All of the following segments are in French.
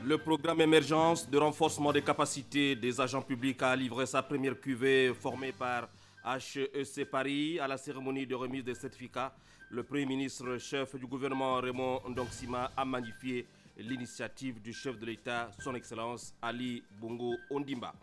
Le programme Émergence de renforcement des capacités des agents publics a livré sa première cuvée formée par HEC Paris à la cérémonie de remise des certificats. Le Premier ministre, chef du gouvernement Raymond Ndongsima, a magnifié l'initiative du chef de l'État, son Excellence Ali Bongo Ondimba.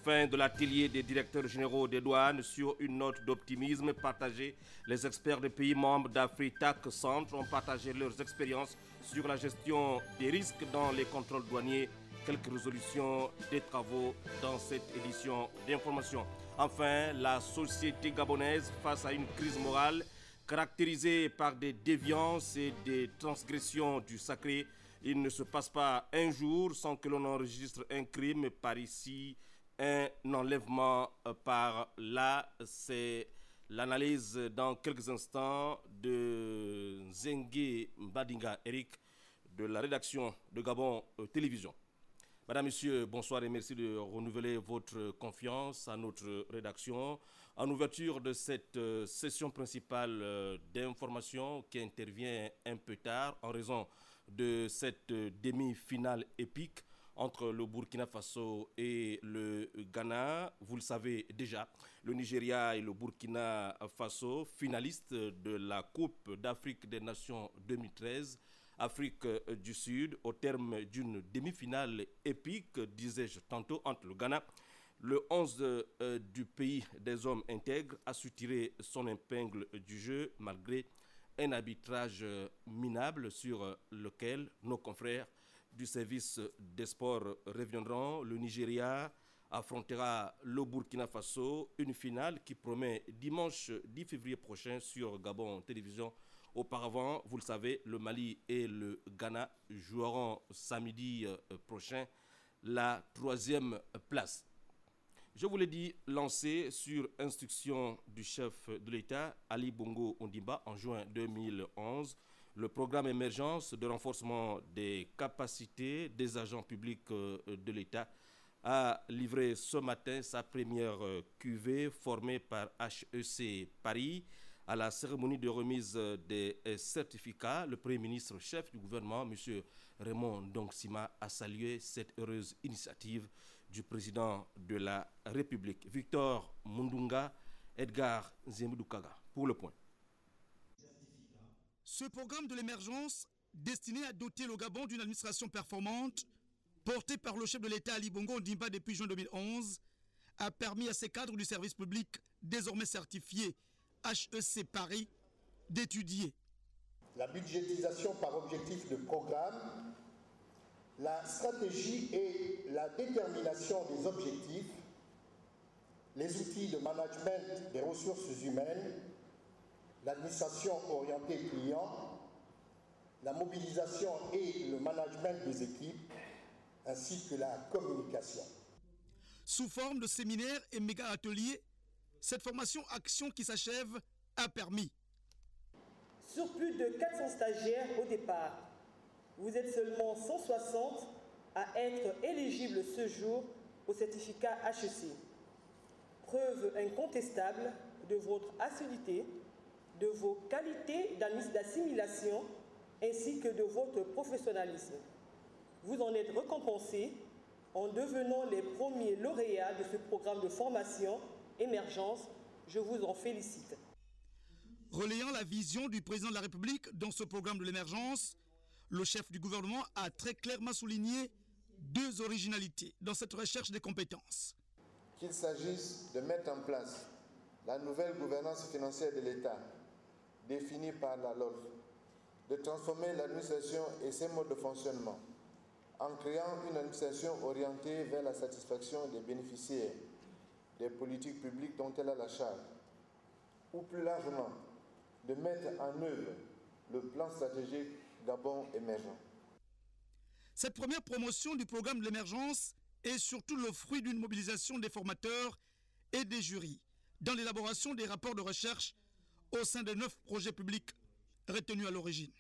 Fin de l'atelier des directeurs généraux des douanes sur une note d'optimisme partagée. Les experts des pays membres d'Afrique Centre ont partagé leurs expériences sur la gestion des risques dans les contrôles douaniers. Quelques résolutions des travaux dans cette édition d'information. Enfin, la société gabonaise face à une crise morale caractérisée par des déviances et des transgressions du sacré. Il ne se passe pas un jour sans que l'on enregistre un crime par ici, un enlèvement par là. C'est l'analyse dans quelques instants de Zengue Mbadinga Eric de la rédaction de Gabon Télévision. Madame, Monsieur, bonsoir et merci de renouveler votre confiance à notre rédaction. En ouverture de cette session principale d'information qui intervient un peu tard en raison de cette demi-finale épique entre le Burkina Faso et le Ghana. Vous le savez déjà, le Nigeria et le Burkina Faso, finalistes de la Coupe d'Afrique des Nations 2013, Afrique du Sud, au terme d'une demi-finale épique, disais-je tantôt, entre le Ghana. Le 11 du pays des hommes intègres a su tirer son épingle du jeu malgré un arbitrage minable sur lequel nos confrères du service des sports reviendront. Le Nigeria affrontera le Burkina Faso, une finale qui promet dimanche 10 février prochain sur Gabon Télévision. Auparavant, vous le savez, le Mali et le Ghana joueront samedi prochain la 3e place. Je vous l'ai dit, lancé sur instruction du chef de l'État, Ali Bongo Ondimba, en juin 2011, le programme Émergence de renforcement des capacités des agents publics de l'État a livré ce matin sa première cuvée formée par HEC Paris. À la cérémonie de remise des certificats, le Premier ministre chef du gouvernement, M. Raymond Ndongsima, a salué cette heureuse initiative du président de la République. Victor Mundunga, Edgar Zemudoukaga, pour le point. Ce programme de l'émergence, destiné à doter le Gabon d'une administration performante, porté par le chef de l'État Ali Bongo Ondimba depuis juin 2011, a permis à ces cadres du service public, désormais certifiés HEC Paris, d'étudier la budgétisation par objectif de programme, la stratégie et la détermination des objectifs, les outils de management des ressources humaines, l'administration orientée client, la mobilisation et le management des équipes, ainsi que la communication. Sous forme de séminaires et méga-ateliers, cette formation action qui s'achève a permis. Sur plus de 400 stagiaires au départ, vous êtes seulement 160 à être éligibles ce jour au certificat HEC. Preuve incontestable de votre assiduité, de vos qualités d'assimilation ainsi que de votre professionnalisme. Vous en êtes récompensés en devenant les premiers lauréats de ce programme de formation Émergence. Je vous en félicite. Relayant la vision du président de la République dans ce programme de l'émergence, le chef du gouvernement a très clairement souligné 2 originalités dans cette recherche des compétences. Qu'il s'agisse de mettre en place la nouvelle gouvernance financière de l'État, définie par la LOLF, de transformer l'administration et ses modes de fonctionnement, en créant une administration orientée vers la satisfaction des bénéficiaires, des politiques publiques dont elle a la charge, ou plus largement, de mettre en œuvre le plan stratégique Gabon émergent. Cette première promotion du programme de l'émergence est surtout le fruit d'une mobilisation des formateurs et des jurys dans l'élaboration des rapports de recherche au sein des 9 projets publics retenus à l'origine.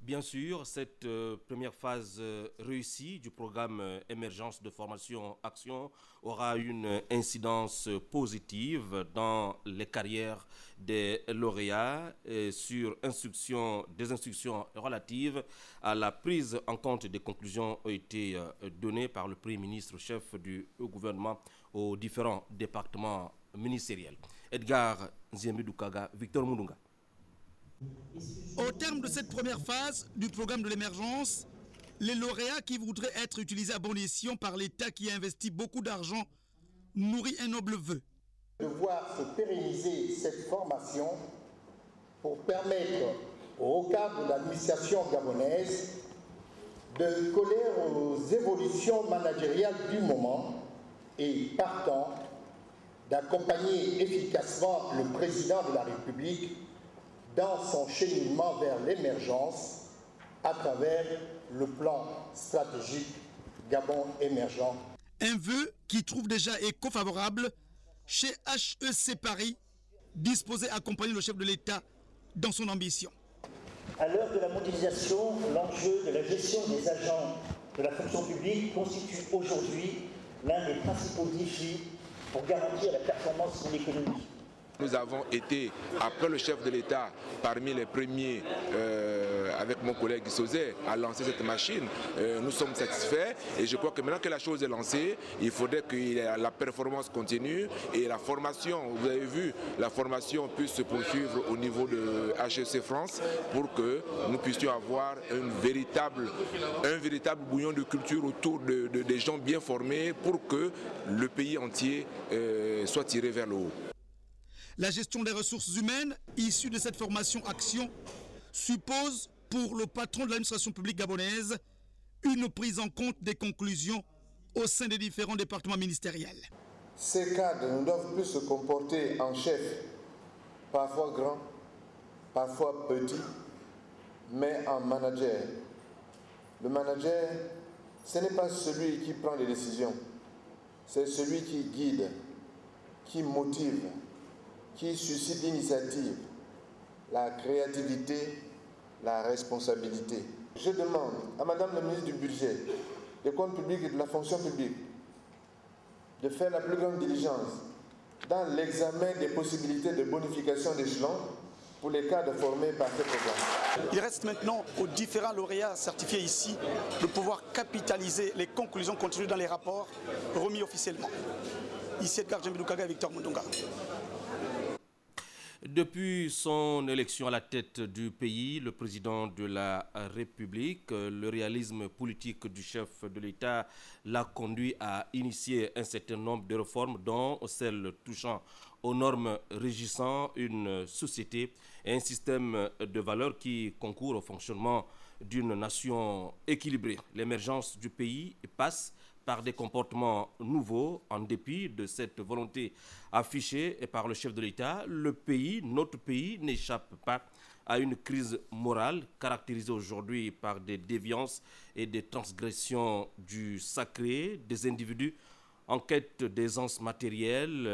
Bien sûr, cette première phase réussie du programme Émergence de formation Action aura une incidence positive dans les carrières des lauréats sur des instructions relatives à la prise en compte des conclusions ont été données par le Premier ministre chef du gouvernement aux différents départements ministériels. Edgar Nziembi-Doukaga, Victor Mundunga. Au terme de cette première phase du programme de l'émergence, les lauréats qui voudraient être utilisés à bon escient par l'État qui a investi beaucoup d'argent nourrit un noble vœu. De voir se pérenniser cette formation pour permettre au cadre de l'administration gabonaise de coller aux évolutions managériales du moment et, partant, d'accompagner efficacement le président de la République dans son cheminement vers l'émergence à travers le plan stratégique Gabon émergent. Un vœu qui trouve déjà écho favorable chez HEC Paris, disposé à accompagner le chef de l'État dans son ambition. À l'heure de la mondialisation, l'enjeu de la gestion des agents de la fonction publique constitue aujourd'hui l'un des principaux défis pour garantir la performance de l'économie. Nous avons été, après le chef de l'État, parmi les premiers, avec mon collègue Sosé, à lancer cette machine. Nous sommes satisfaits et je crois que maintenant que la chose est lancée, il faudrait que la performance continue et la formation, vous avez vu, la formation puisse se poursuivre au niveau de HEC France pour que nous puissions avoir un véritable bouillon de culture autour des gens bien formés pour que le pays entier soit tiré vers le haut. La gestion des ressources humaines issues de cette formation Action suppose pour le patron de l'administration publique gabonaise une prise en compte des conclusions au sein des différents départements ministériels. Ces cadres ne doivent plus se comporter en chef, parfois grand, parfois petit, mais en manager. Le manager, ce n'est pas celui qui prend les décisions, c'est celui qui guide, qui motive, qui suscite l'initiative, la créativité, la responsabilité. Je demande à Madame la ministre du Budget, des Comptes publics et de la fonction publique de faire la plus grande diligence dans l'examen des possibilités de bonification d'échelon pour les cadres formés par ce programme. Il reste maintenant aux différents lauréats certifiés ici de pouvoir capitaliser les conclusions contenues dans les rapports remis officiellement. Ici Edgar Nziembi-Doukaga et Victor Mundunga. Depuis son élection à la tête du pays, le président de la République, le réalisme politique du chef de l'État l'a conduit à initier un certain nombre de réformes, dont celles touchant aux normes régissant une société et un système de valeurs qui concourent au fonctionnement d'une nation équilibrée. L'émergence du pays passe par des comportements nouveaux, en dépit de cette volonté affichée par le chef de l'État. Notre pays n'échappe pas à une crise morale caractérisée aujourd'hui par des déviances et des transgressions du sacré des individus en quête d'aisance matérielle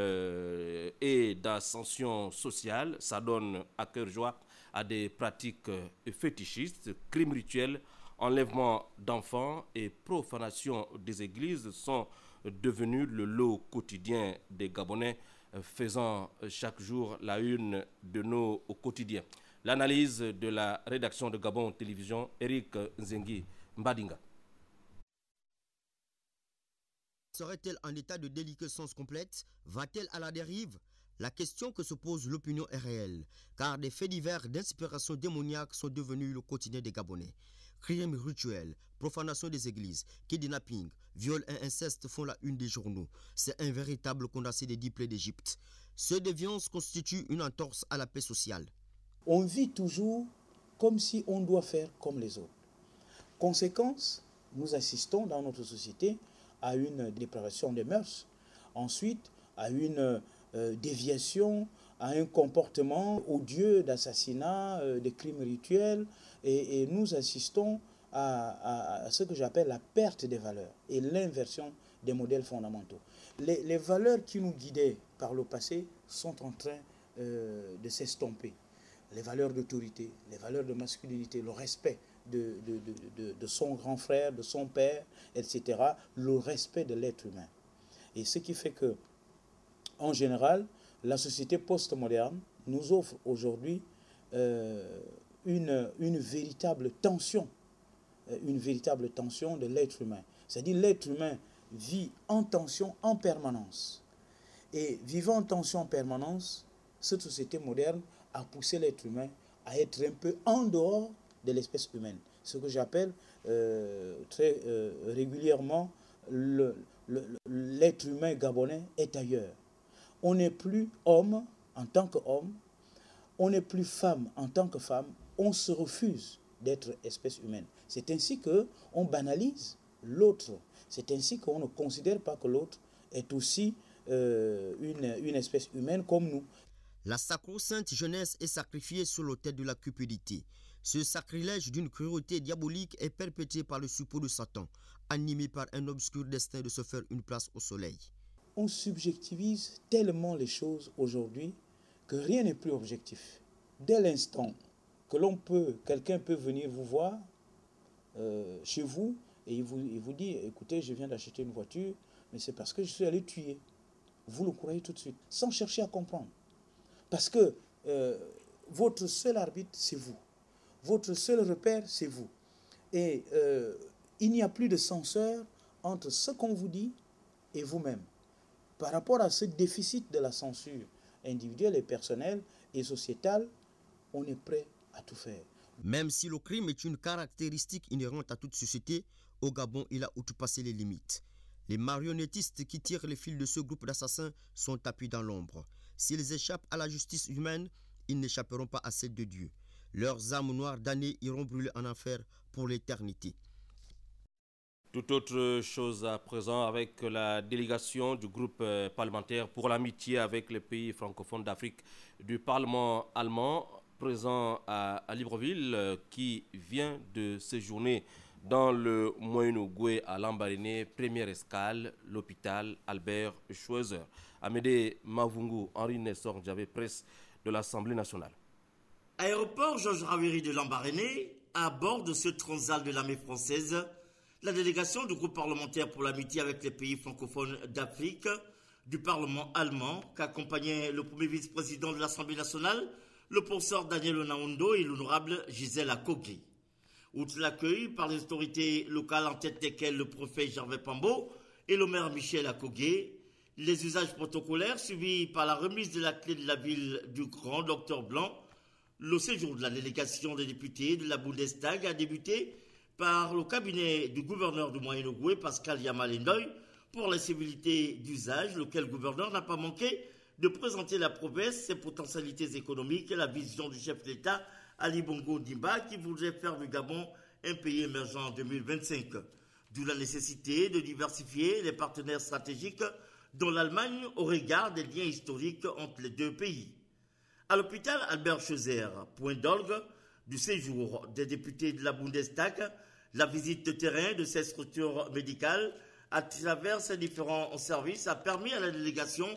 et d'ascension sociale. Ça donne à cœur joie à des pratiques fétichistes, crimes rituels, enlèvement d'enfants et profanation des églises sont devenus le lot quotidien des Gabonais, faisant chaque jour la une de nos quotidiens. L'analyse de la rédaction de Gabon Télévision, Eric Nzengi Mbadinga. Serait-elle en état de déliquescence complète? Va-t-elle à la dérive? La question que se pose l'opinion est réelle, car des faits divers d'inspiration démoniaque sont devenus le quotidien des Gabonais. Crimes rituels, profanation des églises, kidnapping, viol et inceste font la une des journaux. C'est un véritable condensé des 10 plaies d'Égypte. Ces déviances constituent une entorse à la paix sociale. On vit toujours comme si on doit faire comme les autres. Conséquence, nous assistons dans notre société à une dépravation des mœurs. Ensuite, à une déviation, à un comportement odieux d'assassinat, de crimes rituels. Et nous assistons à ce que j'appelle la perte des valeurs et l'inversion des modèles fondamentaux. Les valeurs qui nous guidaient par le passé sont en train de s'estomper. les valeurs d'autorité, les valeurs de masculinité, le respect de son grand frère, de son père, etc., le respect de l'être humain. Et ce qui fait que, en général, la société post-moderne nous offre aujourd'hui une véritable tension de l'être humain. C'est-à-dire l'être humain vit en tension en permanence. Et vivant en tension en permanence, cette société moderne a poussé l'être humain à être un peu en dehors de l'espèce humaine. Ce que j'appelle très régulièrement l'être humain gabonais est ailleurs. On n'est plus homme en tant qu'homme, on n'est plus femme en tant que femme, on se refuse d'être espèce humaine. C'est ainsi qu'on banalise l'autre. C'est ainsi qu'on ne considère pas que l'autre est aussi une espèce humaine comme nous. La sacro-sainte jeunesse est sacrifiée sur l'autel de la cupidité. Ce sacrilège d'une cruauté diabolique est perpétré par le suppôt de Satan, animé par un obscur destin de se faire une place au soleil. On subjectivise tellement les choses aujourd'hui que rien n'est plus objectif. Dès l'instant que quelqu'un peut venir vous voir chez vous et il vous dit, écoutez, je viens d'acheter une voiture, mais c'est parce que je suis allé tuer. Vous le croyez tout de suite, sans chercher à comprendre. Parce que votre seul arbitre, c'est vous. Votre seul repère, c'est vous. Et il n'y a plus de censeur entre ce qu'on vous dit et vous-même. Par rapport à ce déficit de la censure individuelle et personnelle et sociétale, on est prêt à tout faire. Même si le crime est une caractéristique inhérente à toute société, au Gabon, il a outrepassé les limites. Les marionnettistes qui tirent les fils de ce groupe d'assassins sont tapis dans l'ombre. S'ils échappent à la justice humaine, ils n'échapperont pas à celle de Dieu. Leurs âmes noires damnées iront brûler en enfer pour l'éternité. Tout autre chose à présent avec la délégation du groupe parlementaire pour l'amitié avec les pays francophones d'Afrique du Parlement allemand présent à Libreville qui vient de séjourner dans le Moyen-Ogooué à Lambaréné, première escale, l'hôpital Albert Schweitzer. Amédée Mavungu, Henri Nessor, Djavé, presse de l'Assemblée nationale. Aéroport Georges Raviri de Lambaréné, à bord de ce transal de l'armée française, la délégation du groupe parlementaire pour l'amitié avec les pays francophones d'Afrique du Parlement allemand, qu'accompagnait le premier vice-président de l'Assemblée nationale, le professeur Daniel Onaondo et l'honorable Gisèle Akogui. Outre l'accueil par les autorités locales en tête desquelles le préfet Gervais Pambo et le maire Michel Akogui, les usages protocolaires suivis par la remise de la clé de la ville du Grand Docteur Blanc, le séjour de la délégation des députés de la Bundestag a débuté par le cabinet du gouverneur du Moyen-Ogooué, Pascal Yamalendoy, pour la civilité d'usage, lequel gouverneur n'a pas manqué de présenter la promesse, ses potentialités économiques et la vision du chef d'État Ali Bongo Ondimba qui voudrait faire du Gabon un pays émergent en 2025. D'où la nécessité de diversifier les partenaires stratégiques dont l'Allemagne au regard des liens historiques entre les deux pays. À l'hôpital Albert Schweitzer, point d'orgue du séjour des députés de la Bundestag, la visite de terrain de ces structures médicales à travers ces différents services a permis à la délégation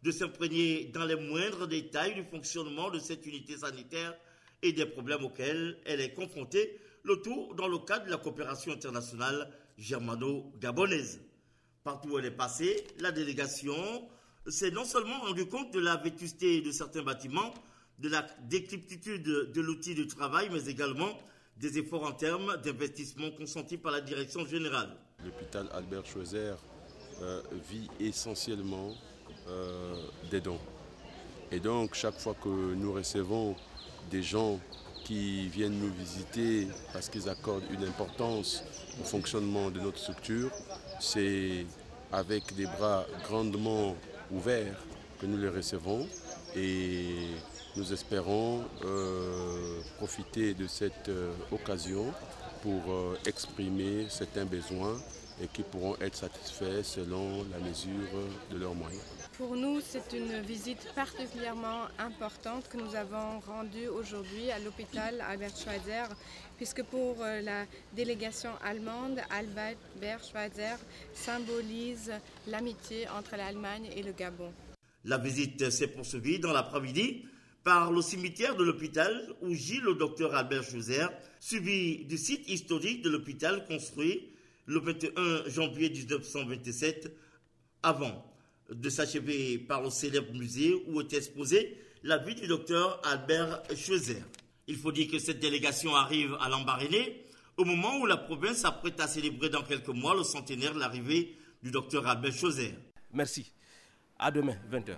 de s'imprégner dans les moindres détails du fonctionnement de cette unité sanitaire et des problèmes auxquels elle est confrontée, le tout dans le cadre de la coopération internationale germano-gabonaise. Partout où elle est passée, la délégation s'est non seulement rendu compte de la vétusté de certains bâtiments, de la décrépitude de l'outil de travail, mais également des efforts en termes d'investissement consentis par la direction générale. L'hôpital Albert Schweitzer vit essentiellement des dons. Et donc, chaque fois que nous recevons des gens qui viennent nous visiter parce qu'ils accordent une importance au fonctionnement de notre structure, c'est avec des bras grandement ouverts que nous les recevons et nous espérons profiter de cette occasion pour exprimer certains besoins et qui pourront être satisfaits selon la mesure de leurs moyens. Pour nous, c'est une visite particulièrement importante que nous avons rendue aujourd'hui à l'hôpital Albert Schweitzer, puisque pour la délégation allemande, Albert Schweitzer symbolise l'amitié entre l'Allemagne et le Gabon. La visite s'est poursuivie dans l'après-midi par le cimetière de l'hôpital où gît le docteur Albert Chauzer, suivi du site historique de l'hôpital construit le 21 janvier 1927, avant de s'achever par le célèbre musée où était exposée la vie du docteur Albert Chauzer. Il faut dire que cette délégation arrive à Lambaréné au moment où la province s'apprête à célébrer dans quelques mois le centenaire de l'arrivée du docteur Albert Chauzer. Merci. À demain, 20h.